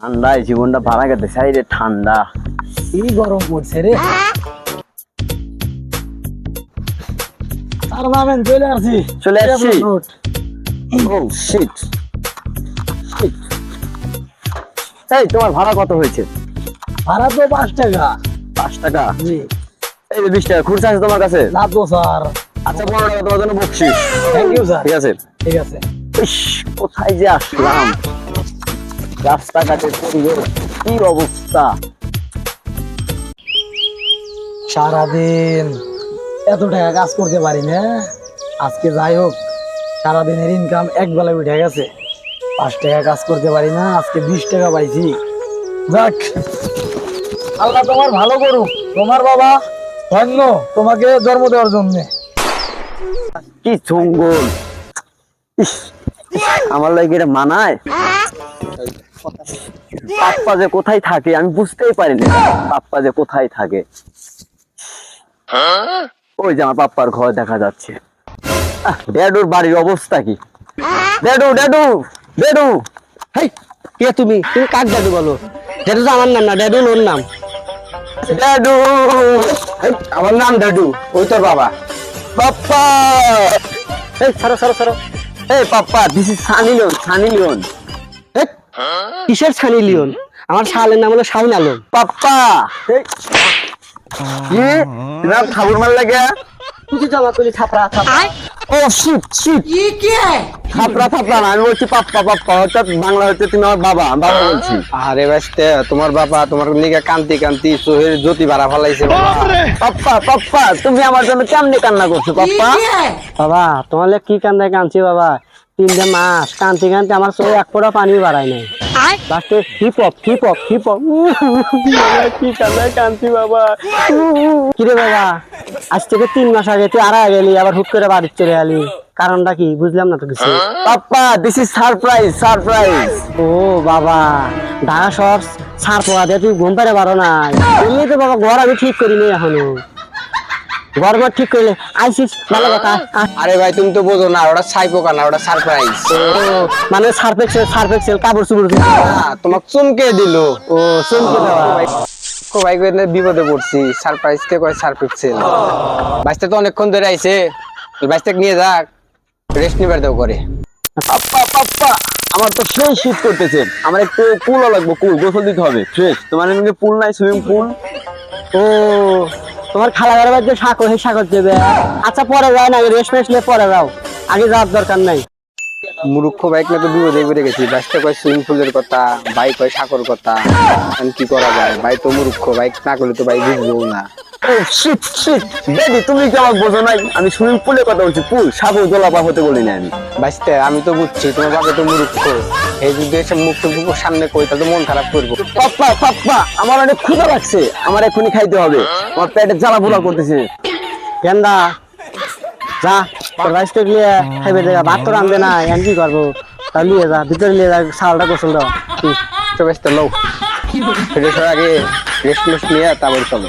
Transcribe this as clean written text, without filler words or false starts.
ঠান্ডায় জীবনটা ভাড়া গেছে সাইডে ঠান্ডা কি গরম পড়ছে রে। আর মামেন চলে আসছি ও শিট শিট। এই তোমার ভাড়া কত হয়েছে? ভাড়া তো 5 টাকা। 5 টাকা? জি। এই যে 20 টাকা খুচরা আছে তোমার কাছে? না তো স্যার। আচ্ছা 15 টাকা তোমার জন্য বকশিস। Thank you sir. ঠিক আছে ঠিক আছে। ইস, কোথায় যে আসলাম, রাস্তাঘাটে পরিবেশ কি অবস্থা। সারাদিন এত টাকা কাজ করতে পারি না, আজকে যাই হোক সারাদিনের ইনকাম এক বেলায় উঠে গেছে। 5 টাকা কাজ করতে পারি না, আজকে 20 টাকা পাইছি। যাক, আল্লাহ তোমার ভালো করুক। তোমার বাবা ধন্য তোমাকে জন্ম দেওয়ার জন্য। কি জঙ্গল, ইস, আমার লাগে এটা মানায়? পাপ্পা যে কোথায় থাকে আমি বুঝতেই পারি না, পাপ্পা যে কোথায় থাকে। ওই যে আমার পাপ্পার ঘর দেখা যাচ্ছে। ড্যাডুর বাড়ির অবস্থা কি? ড্যাডু ড্যাডু ড্যাডু। হেই, কে তুমি? তুমি কাক দাদু বলো? ড্যাডু তো আমার নাম না, ড্যাডু ওর নাম। ড্যাডু, হেই, আমার নাম ড্যাডু, ওই তোর বাবা। পাপ্পা। এই সরো সরো সরো। এই papa, this is Sunny Leone, Sunny Leone. Hey, কিসের ছানি লিওন? আমার শালের নাম হলো শাহিন আলম। পাপ্পা এই, কি না খাবার মার লাগে? তুই জমা করলি থাপড়া থাপড়া। ও শিট শিট, থাপড়া থাপড়া না, আমি বলছি পাপ্পা পাপ্পা, অর্থাৎ বাংলা হচ্ছে তুমি আমার বাবা, আমি বাবা বলছি। আরে বাস্তে, তোমার বাবা তোমার নিকে কান্তি কান্তি চোহের জ্যোতি বাড়া ফেলাইছে। পাপ্পা পাপ্পা, তুমি আমার জন্য কেমনে কান্না করছো পাপ্পা? বাবা তোমার লে কি কান্দায় কাঁদছি বাবা? 3 মাস কান্তি কান্তি আমার চোখে এক ফোঁটা পানি বাড়ায় নাই। লাস্টে hip hop hip hop hip hop. কি কান্দায় কাঁদছি বাবা। কিরে বাবা, আজ থেকে 3 মাস আগে তুই আড়াই গেলি, আবার হুট করে বাড়ি চলে গেলি, কারণটা কি বুঝলাম না তো কিছু। পাপ্পা দিস ইজ সারপ্রাইজ সারপ্রাইজ। ও বাবা, ঢাকা শহর ছাড় পোয়া দিয়ে তুই ঘুম পাড়ে পারো না। এমনি তো বাবা ঘর আমি ঠিক করিনি এখনো, ঘর ঘর ঠিক করলে আইসিস ভালো কথা। আরে ভাই তুমি তো বোঝো না, ওটা সাইপোকা না, ওটা সারপ্রাইজ। ও মানে সার্ফেক্সেল কাপড় চুপড় তোমাকে চমকে দিল। ও চমকে দেওয়া। ভাই কইলে বিপদে পড়ছি, সারপ্রাইজ কে কয় সারপ্রাইজ। বাইসটা তো অনেকক্ষণ ধরে আইছে, বাইসটাকে নিয়ে যাক, রেস্ট নিবার দাও করে। পাপ্পা পাপ্পা, আমার তো সেই শীত করতেছে, আমার একটু পুলও লাগবে, কুল গোসল দিতে হবে ফ্রেশ। তোমার এখানে পুল নাই, সুইমিং পুল? ও তোমার খালা ঘরের বাড়িতে সাঁকো হে সাঁকো দেবে। আচ্ছা পরে যাও না, রেস্ট ফেস্ট নিয়ে পরে যাও, আগে যাওয়ার দরকার নাই। মূর্খ বাইক না তো বিপদে পড়ে গেছি। বাইসটা কয় সুইমিং পুলের কথা, বাইক কয় সাঁকোর কথা, আমি কি করা যায়? ভাই তো মূর্খ, বাইক না করলে তো ভাই বুঝবো না। ও শিট শিট, বেবি তুমি কি আমাকে বোঝো নাই? আমি সুইমিং পুলের কথা বলছি, পুল সাগর জলাপা হতে বলি না আমি। বাইসটা আমি তো বুঝছি তোমার বাবা তো মূর্খ, এই যদি এসব মুখ টুকুর সামনে কই তাহলে তো মন খারাপ করবো। পাপ্পা পাপ্পা, আমার অনেক ক্ষুধা লাগছে, আমার এখনই খাইতে হবে, আমার পেটে জ্বালা পোড়া করতেছে। গেন্দা যা, তোর বাইসটা নিয়ে খাইবে দেখা, ভাত তো রান্ধবে না, এখন কি করবো? তা নিয়ে যা, ভিতরে নিয়ে যা, শালটা গোসল দাও। তো বেশ তো লো ফ্রেশ হওয়ার আগে রেস্ট নিয়ে তারপর চলো।